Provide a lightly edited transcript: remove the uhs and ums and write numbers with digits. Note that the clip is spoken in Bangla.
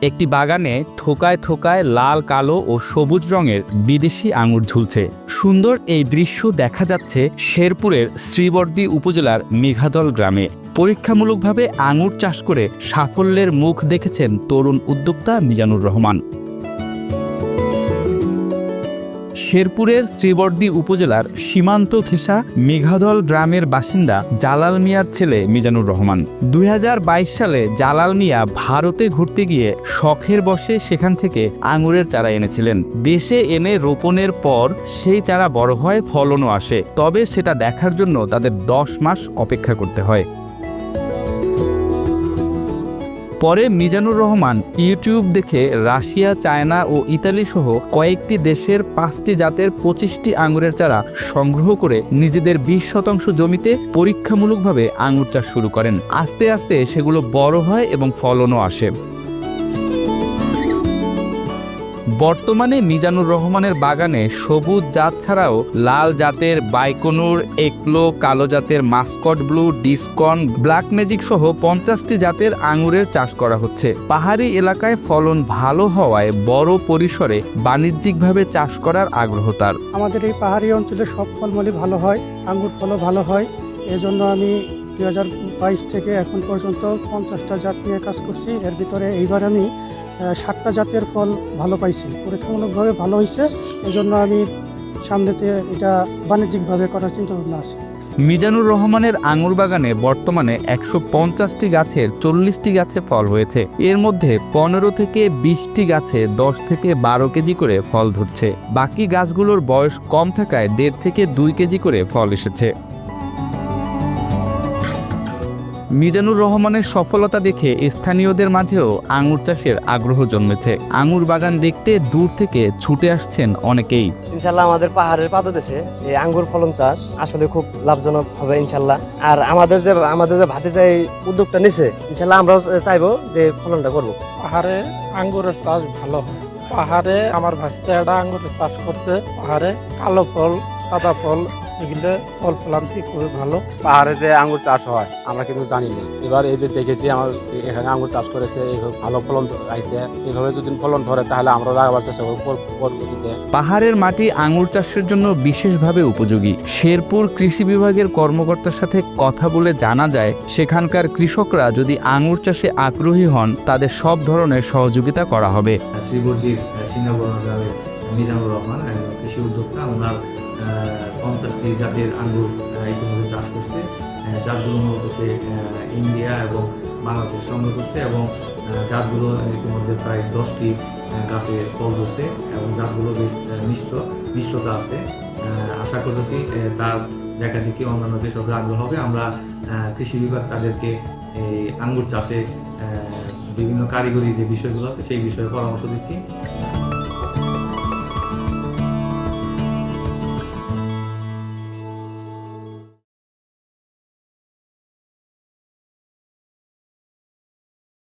একটি বাগানে থোকায় থোকায় লাল, কালো ও সবুজ রঙের বিদেশি আঙুর ঝুলছে। সুন্দর এই দৃশ্য দেখা যাচ্ছে শেরপুরের শ্রীবর্দী উপজেলার মেঘাদল গ্রামে। পরীক্ষামূলকভাবে আঙুর চাষ করে সাফল্যের মুখ দেখেছেন তরুণ উদ্যোক্তা মিজানুর রহমান। শেরপুরের শ্রীবর্দী উপজেলার সীমান্ত ঘেঁষা মেঘাদল গ্রামের বাসিন্দা জালাল মিয়ার ছেলে মিজানুর রহমান। 2022 সালে জালাল মিয়া ভারতে ঘুরতে গিয়ে শখের বশে সেখান থেকে আঙুরের চারা এনেছিলেন। দেশে এনে রোপণের পর সেই চারা বড় হয়, ফলনও আসে। তবে সেটা দেখার জন্য তাদের 10 মাস অপেক্ষা করতে হয়। পরে মিজানুর রহমান ইউটিউব দেখে রাশিয়া, চায়না ও ইতালি সহ কয়েকটি দেশের 5টি জাতের 25টি আঙুরের চারা সংগ্রহ করে নিজেদের 20% জমিতে পরীক্ষামূলকভাবে আঙুর চাষ শুরু করেন। আস্তে আস্তে সেগুলো বড় হয় এবং ফলনও আসে। বর্তমানে মিজানুর রহমানের বাগানে সবুজ জাত ছাড়াও লাল জাতের বাইকনুর, একলো, কালো জাতের মাস্কট ব্লু, ডিসকন, ব্ল্যাক ম্যাজিক সহ 50টি জাতের আঙুরের চাষ করা হচ্ছে। পাহাড়ি এলাকায় ফলন ভালো হওয়ায় বড় পরিসরে বাণিজ্যিকভাবে চাষ করার আগ্রহ তার। আমাদের এই পাহাড়ি অঞ্চলে সব ফলমূলই ভালো হয়, আঙুর ফলও ভালো হয়। এজন্য আমি 2022 থেকে এখন পর্যন্ত 50টা জাত নিয়ে কাজ করছি। এর ভিতরে এইবার আমি 7টা জাতের ফল ভালো পাইছি, পরীক্ষামূলকভাবে ভালো হয়েছে। এজন্য আমি সামনেতে এটা বাণিজ্যিকভাবে করার চিন্তা ভাবনা আছে। মিজানুর রহমানের আঙুর বাগানে বর্তমানে 150টি গাছের 40টি গাছে ফল হয়েছে। এর মধ্যে 15 থেকে 20টি গাছে 10 থেকে 12 কেজি করে ফল ধরছে। বাকি গাছগুলোর বয়স কম থাকায় 1.5 থেকে 2 কেজি করে ফল এসেছে। মিজানুর রহমানের সফলতা দেখে স্থানীয়দের মাঝেও আঙুর চাষের আগ্রহ জন্মেছে। আঙুর বাগান দেখতে দূর থেকে ছুটে আসছেন অনেকেই। ইনশাল্লাহ আমাদের পাহাড়ের পাদদেশে এই আঙ্গুর ফলন চাষ আসলে খুব লাভজনক হবে ইনশাল্লাহ। আর আমাদের যে ভাতিজা এই উদ্যোগটা নিছে, ইনশাল্লাহ আমরাও চাইবো যে ফলনটা করবো। পাহাড়ে আঙ্গুরের চাষ ভালো হয়। পাহাড়ে আমার ভাস্তাটা আঙ্গুরের চাষ করছে। পাহাড়ে কালো ফল, সাদা ফল, এগুলো ফল ফলান্তি খুবই ভালো। পাহাড়ে যে আঙ্গুর চাষ হয় আমরা কিন্তু জানি না। এবার এই যে দেখেছি আমার এখানে আঙ্গুর চাষ করেছে, এইভাবে ভালো ফলন আইছে। এইভাবে যদি ফলন ধরে তাহলে আমরা লাগাবার চেষ্টা করব পরবর্তীতে। পাহাড়ের মাটি আঙুর চাষের জন্য বিশেষভাবে উপযোগী। শেরপুর কৃষি বিভাগের কর্মকর্তার সাথে কথা বলে জানা যায়, সেখানকার কৃষকরা যদি আঙুর চাষে আগ্রহী হন তাদের সব ধরনের সহযোগিতা করা হবে। শ্রীবর্দীর সিঙ্গাবরণ গ্রামের মিজানুর রহমান একজন কৃষি উদ্যোক্তা। ওনার 50টি জাতের আঙ্গুর ইতিমধ্যে চাষ করছে। জাতগুলো মূলত সে ইন্ডিয়া এবং বাংলাদেশ সংগ্রহ করছে এবং জাতগুলো ইতিমধ্যে প্রায় 10টি গাছে ফল ধরছে এবং জাতগুলো বেশ মিষ্টতা আছে। আশা করতেছি তার দেখা দেখি অন্যান্য কৃষকরা আগ্রহ হবে। আমরা কৃষি বিভাগ তাদেরকে এই আঙ্গুর চাষে বিভিন্ন কারিগরি যে বিষয়গুলো আছে সেই বিষয়ে পরামর্শ দিচ্ছি।